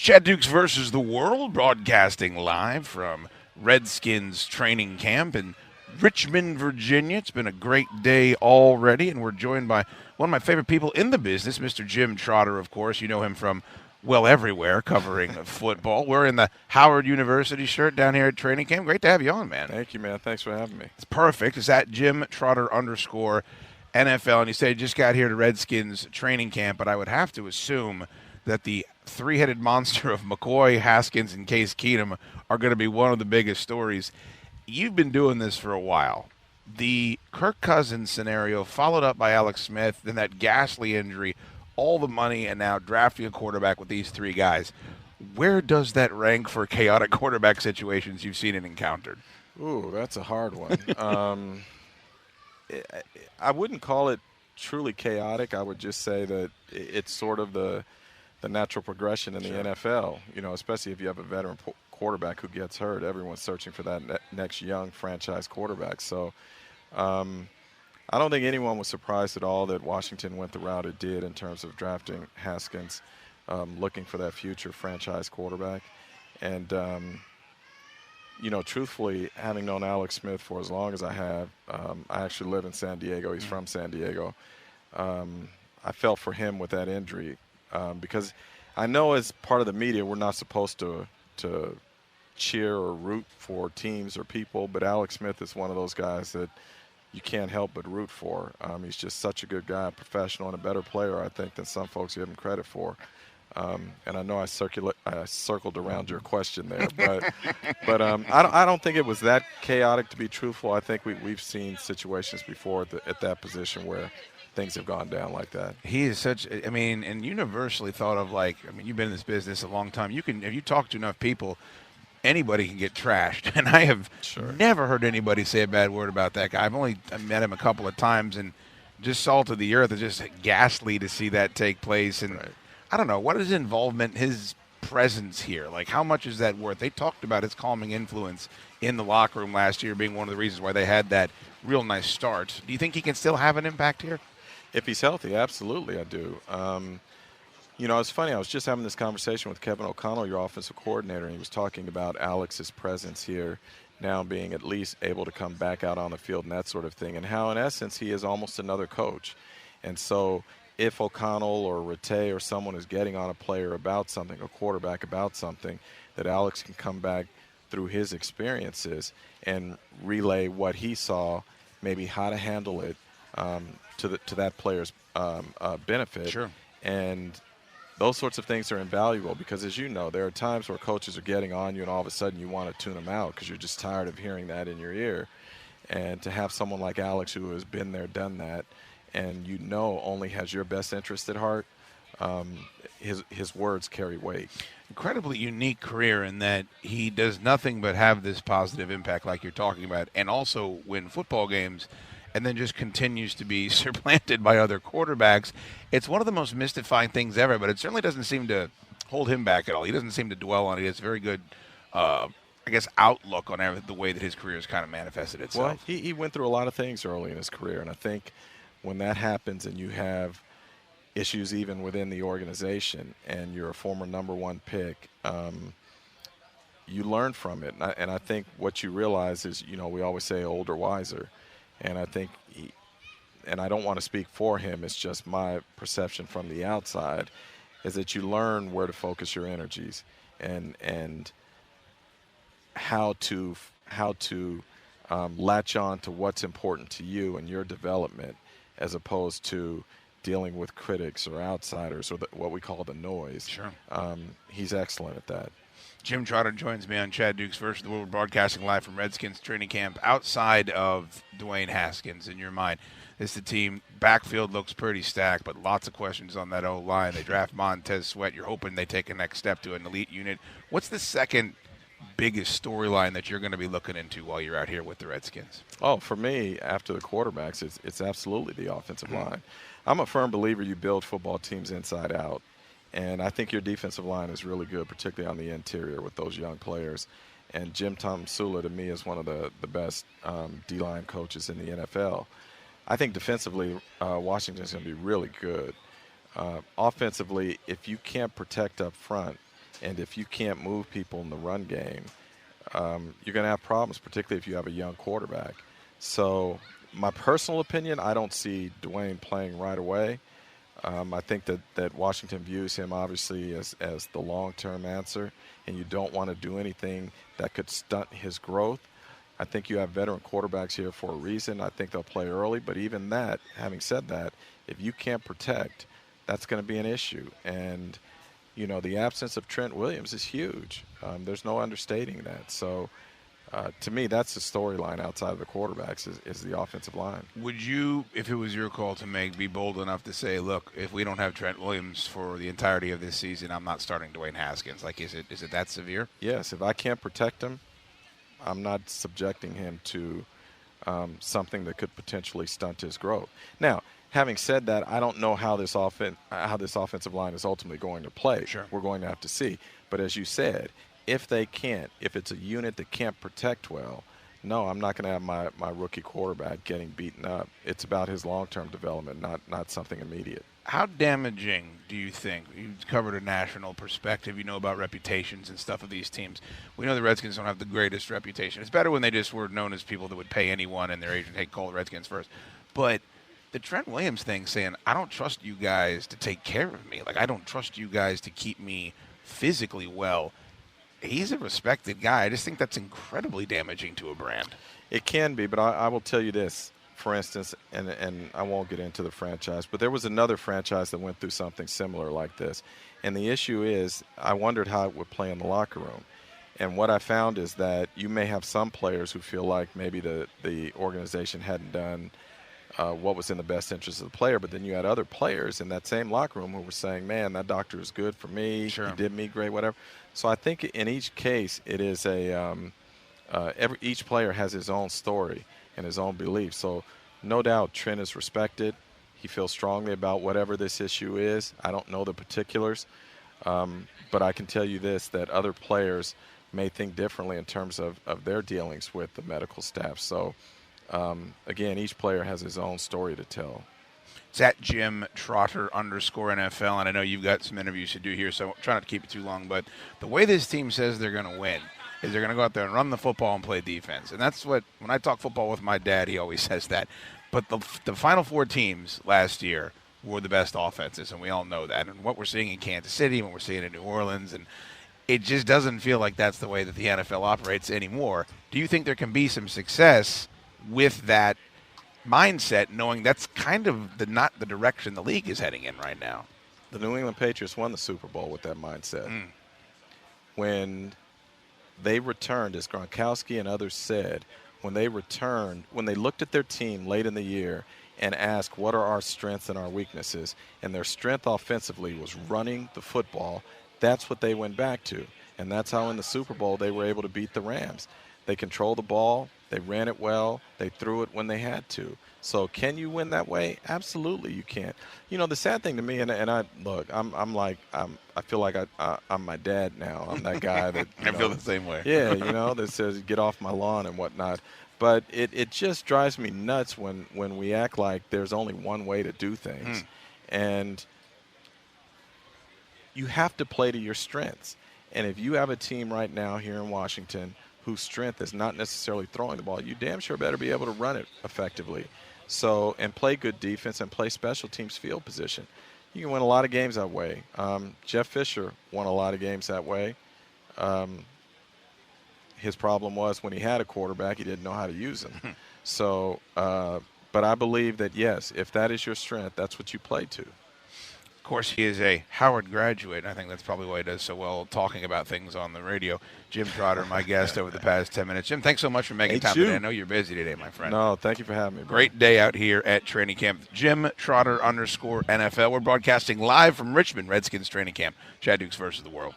Chad Dukes versus the World, broadcasting live from Redskins training camp in Richmond, Virginia. It's been a great day already, and we're joined by one of my favorite people in the business, Mr. Jim Trotter, of course. You know him from, well, everywhere covering football. We're in the Howard University shirt down here at training camp. Great to have you on, man. Thank you, man. Thanks for having me. It's perfect. It's at Jim Trotter _ NFL, and you say you just got here to Redskins training camp, but I would have to assume that the three-headed monster of McCoy, Haskins, and Case Keenum are going to be one of the biggest stories. You've been doing this for a while. The Kirk Cousins scenario followed up by Alex Smith, then that ghastly injury, all the money, and now drafting a quarterback with these three guys. Where does that rank for chaotic quarterback situations you've seen and encountered? Ooh, that's a hard one. I wouldn't call it truly chaotic. I would just say that it's sort of the natural progression in the NFL, you know, especially if you have a veteran quarterback who gets hurt. Everyone's searching for that next young franchise quarterback. So I don't think anyone was surprised at all that Washington went the route it did in terms of drafting Haskins, looking for that future franchise quarterback. And, you know, truthfully, having known Alex Smith for as long as I have, I actually live in San Diego. He's from San Diego. I felt for him with that injury. Because I know as part of the media we're not supposed to cheer or root for teams or people, but Alex Smith is one of those guys that you can't help but root for. He's just such a good guy, a professional, and a better player, I think, than some folks give him credit for. And I know I circled around your question there, but I don't think it was that chaotic, to be truthful. I think we've seen situations before at that position where things have gone down like that. He is such, I mean, and universally thought of like, I mean, you've been in this business a long time. If you talk to enough people, anybody can get trashed. And I have never heard anybody say a bad word about that guy. I met him a couple of times, and just salt of the earth. It's just ghastly to see that take place. And I don't know, what is his involvement, his presence here? Like, how much is that worth? They talked about his calming influence in the locker room last year being one of the reasons why they had that real nice start. Do you think he can still have an impact here? If he's healthy, absolutely, I do. You know, it's funny. I was just having this conversation with Kevin O'Connell, your offensive coordinator, and he was talking about Alex's presence here now being at least able to come back out on the field and that sort of thing, and how, in essence, he is almost another coach. And so if O'Connell or Rattay or someone is getting on a player about something, a quarterback about something, that Alex can come back through his experiences and relay what he saw, maybe how to handle it, to that player's benefit. Sure. And those sorts of things are invaluable because, as you know, there are times where coaches are getting on you and all of a sudden you want to tune them out because you're just tired of hearing that in your ear. And to have someone like Alex who has been there, done that, and you know only has your best interest at heart, his words carry weight. Incredibly unique career in that he does nothing but have this positive impact like you're talking about, and also win football games, and then just continues to be supplanted by other quarterbacks. It's one of the most mystifying things ever, but it certainly doesn't seem to hold him back at all. He doesn't seem to dwell on it. He has a very good, outlook on the way that his career has kind of manifested itself. Well, he went through a lot of things early in his career, and I think when that happens and you have issues even within the organization and you're a former number one pick, you learn from it. And I think what you realize is, you know, we always say older, wiser. And I think, and I don't want to speak for him, it's just my perception from the outside, is that you learn where to focus your energies and how to latch on to what's important to you and your development, as opposed to dealing with critics or outsiders or what we call the noise. Sure. He's excellent at that. Jim Trotter joins me on Chad Dukes versus the World, broadcasting live from Redskins training camp. Outside of Dwayne Haskins, in your mind, this the team. Backfield looks pretty stacked, but lots of questions on that O-line. They draft Montez Sweat. You're hoping they take a next step to an elite unit. What's the second biggest storyline that you're going to be looking into while you're out here with the Redskins? Oh, for me, after the quarterbacks, it's absolutely the offensive line. I'm a firm believer you build football teams inside out. And I think your defensive line is really good, particularly on the interior with those young players. And Jim Tomsula, to me, is one of the best D-line coaches in the NFL. I think defensively, Washington's going to be really good. Offensively, if you can't protect up front, And if you can't move people in the run game, you're going to have problems, particularly if you have a young quarterback. So my personal opinion, I don't see Dwayne playing right away. I think that Washington views him obviously as the long-term answer, and you don't want to do anything that could stunt his growth. I think you have veteran quarterbacks here for a reason. I think they'll play early, but even that, having said that, if you can't protect, that's going to be an issue. And, you know, the absence of Trent Williams is huge. There's no understating that. So, to me, that's the storyline outside of the quarterbacks is the offensive line. Would you, if it was your call to make, be bold enough to say, look, if we don't have Trent Williams for the entirety of this season, I'm not starting Dwayne Haskins? Like, is it that severe? Yes. If I can't protect him, I'm not subjecting him to something that could potentially stunt his growth. Now, having said that, I don't know how this offensive line is ultimately going to play. Sure. We're going to have to see. But as you said, if it's a unit that can't protect well, no, I'm not going to have my rookie quarterback getting beaten up. It's about his long-term development, not something immediate. How damaging do you think? You've covered a national perspective. You know about reputations and stuff of these teams. We know the Redskins don't have the greatest reputation. It's better when they just were known as people that would pay anyone and their agent, hey, call the Redskins first. But the Trent Williams thing saying, I don't trust you guys to take care of me. Like, I don't trust you guys to keep me physically well. He's a respected guy. I just think that's incredibly damaging to a brand. It can be, but I will tell you this. For instance, and I won't get into the franchise, but there was another franchise that went through something similar like this. And the issue is, I wondered how it would play in the locker room. And what I found is that you may have some players who feel like maybe the organization hadn't done what was in the best interest of the player, but then you had other players in that same locker room who were saying, man, that doctor is good for me, Sure. He did me great, whatever. So I think in each case it is each player has his own story and his own beliefs. So no doubt Trent is respected. He feels strongly about whatever this issue is. I don't know the particulars, but I can tell you this, that other players may think differently in terms of their dealings with the medical staff. So, again, each player has his own story to tell. It's at Jim Trotter _NFL, and I know you've got some interviews to do here, so try not to keep it too long. But the way this team says they're going to win is they're going to go out there and run the football and play defense. And that's what, when I talk football with my dad, he always says that. But the Final Four teams last year were the best offenses, and we all know that. And what we're seeing in Kansas City, what we're seeing in New Orleans, and it just doesn't feel like that's the way that the NFL operates anymore. Do you think there can be some success with that mindset, knowing that's kind of not the direction the league is heading in right now? The New England Patriots won the Super Bowl with that mindset. When they returned, as Gronkowski and others said, when they looked at their team late in the year and asked, what are our strengths and our weaknesses, and their strength offensively was running the football, that's what they went back to. And that's how in the Super Bowl they were able to beat the Rams. They controlled the ball. They ran it well. They threw it when they had to. So can you win that way? Absolutely, you can. You know, the sad thing to me, and I look, I feel like I'm my dad now. I'm that guy that I feel the same way. Yeah, you know, that says get off my lawn and whatnot. But it just drives me nuts when we act like there's only one way to do things, and you have to play to your strengths. And if you have a team right now here in Washington whose strength is not necessarily throwing the ball, you damn sure better be able to run it effectively. So, and play good defense and play special teams field position. You can win a lot of games that way. Jeff Fisher won a lot of games that way. His problem was when he had a quarterback, he didn't know how to use him. So, but I believe that, yes, if that is your strength, that's what you play to. Of course, he is a Howard graduate. I think that's probably why he does so well talking about things on the radio. Jim Trotter, my guest over the past 10 minutes. Jim, thanks so much for making time today. I know you're busy today, my friend. No, thank you for having me. Great day out here at training camp. Jim Trotter _NFL. We're broadcasting live from Richmond, Redskins training camp. Chad Dukes versus the world.